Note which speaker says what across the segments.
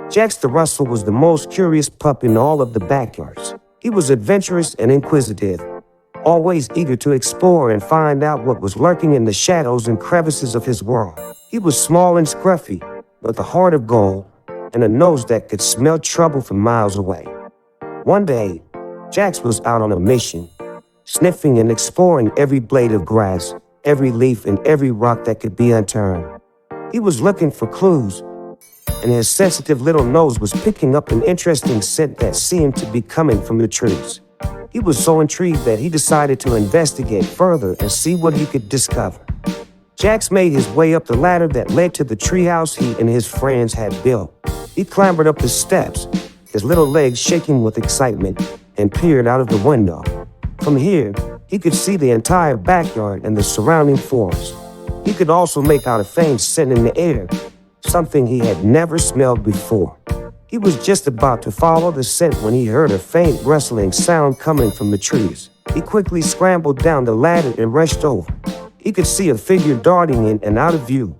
Speaker 1: Jax the Russel was the most curious pup in all of the backyards. He was adventurous and inquisitive, always eager to explore and find out what was lurking in the shadows and crevices of his world. He was small and scruffy, with a heart of gold and a nose that could smell trouble from miles away. One day, Jax was out on a mission, sniffing and exploring every blade of grass, every leaf, and every rock that could be unturned. He was looking for clues, and his sensitive little nose was picking up an interesting scent that seemed to be coming from the trees. He was so intrigued that he decided to investigate further and see what he could discover. Jax made his way up the ladder that led to the treehouse he and his friends had built. He clambered up the steps, his little legs shaking with excitement, and peered out of the window. From here, he could see the entire backyard and the surrounding forest. He could also make out a faint scent in the air, something he had never smelled before. He was just about to follow the scent when he heard a faint rustling sound coming from the trees. He quickly scrambled down the ladder and rushed over. He could see a figure darting in and out of view,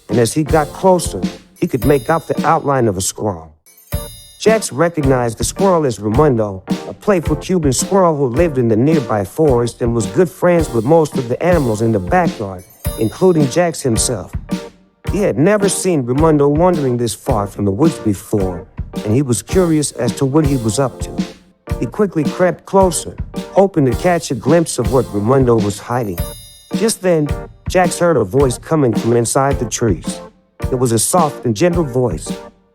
Speaker 1: and as he got closer, he could make out the outline of a squirrel. Jax recognized the squirrel as Raimundo, a playful Cuban squirrel who lived in the nearby forest and was good friends with most of the animals in the backyard, including Jax himself. He had never seen Raimundo wandering this far from the woods before, and he was curious as to what he was up to. He quickly crept closer, hoping to catch a glimpse of what Raimundo was hiding. Just then, Jax heard a voice coming from inside the trees. It was a soft and gentle voice,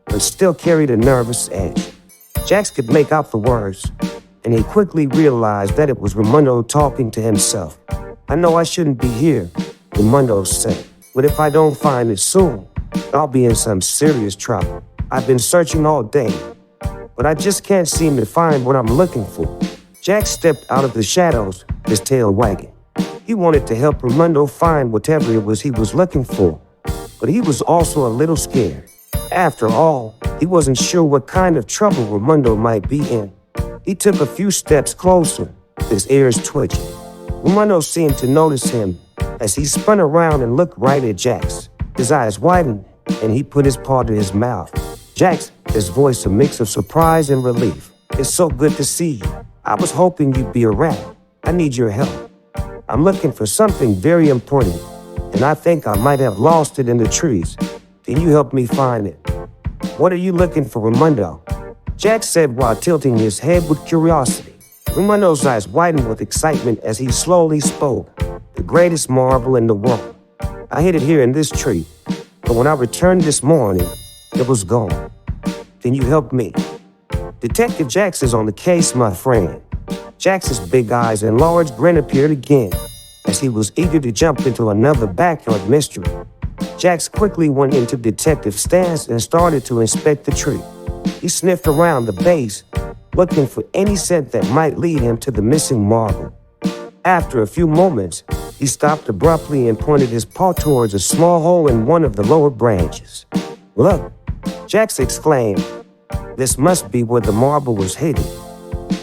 Speaker 1: but still carried a nervous edge. Jax could make out the words, and he quickly realized that it was Raimundo talking to himself. "I know I shouldn't be here," Raimundo said, "but if I don't find it soon, I'll be in some serious trouble. I've been searching all day, but I just can't seem to find what I'm looking for." Jax stepped out of the shadows, his tail wagging. He wanted to help Raimundo find whatever it was he was looking for, but he was also a little scared. After all, he wasn't sure what kind of trouble Raimundo might be in. He took a few steps closer, his ears twitching. Raimundo seemed to notice him as he spun around and looked right at Jax. His eyes widened, and he put his paw to his mouth. "Jax," his voice a mix of surprise and relief. "It's so good to see you. I was hoping you'd be around. I need your help. I'm looking for something very important, and I think I might have lost it in the trees. Can you help me find it?" "What are you looking for, Raimundo?" Jax said while tilting his head with curiosity. Raimundo's eyes widened with excitement as he slowly spoke. "The greatest marble in the world. I hid it here in this tree, but when I returned this morning, it was gone. Can you help me?" "Detective Jax is on the case, my friend." Jax's big eyes and large grin appeared again, as he was eager to jump into another backyard mystery. Jax quickly went into Detective stance and started to inspect the tree. He sniffed around the base, looking for any scent that might lead him to the missing marble. After a few moments, he stopped abruptly and pointed his paw towards a small hole in one of the lower branches. "Look," Jax exclaimed. "This must be where the marble was hidden."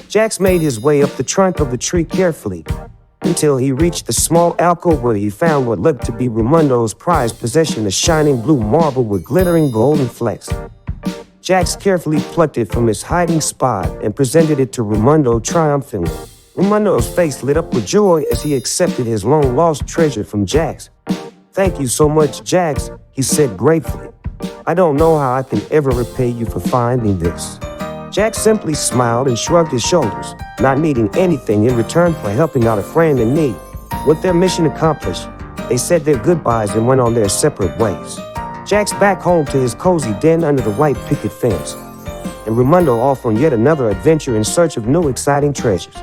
Speaker 1: Jax made his way up the trunk of the tree carefully, until he reached the small alcove where he found what looked to be Raimundo's prized possession, a shining blue marble with glittering golden flecks. Jax carefully plucked it from its hiding spot and presented it to Raimundo triumphantly. Raimundo's face lit up with joy as he accepted his long-lost treasure from Jax. "Thank you so much, Jax," he said gratefully. "I don't know how I can ever repay you for finding this." Jax simply smiled and shrugged his shoulders, not needing anything in return for helping out a friend in need. With their mission accomplished, they said their goodbyes and went on their separate ways. Jax back home to his cozy den under the white picket fence, and Raimundo off on yet another adventure in search of new exciting treasures.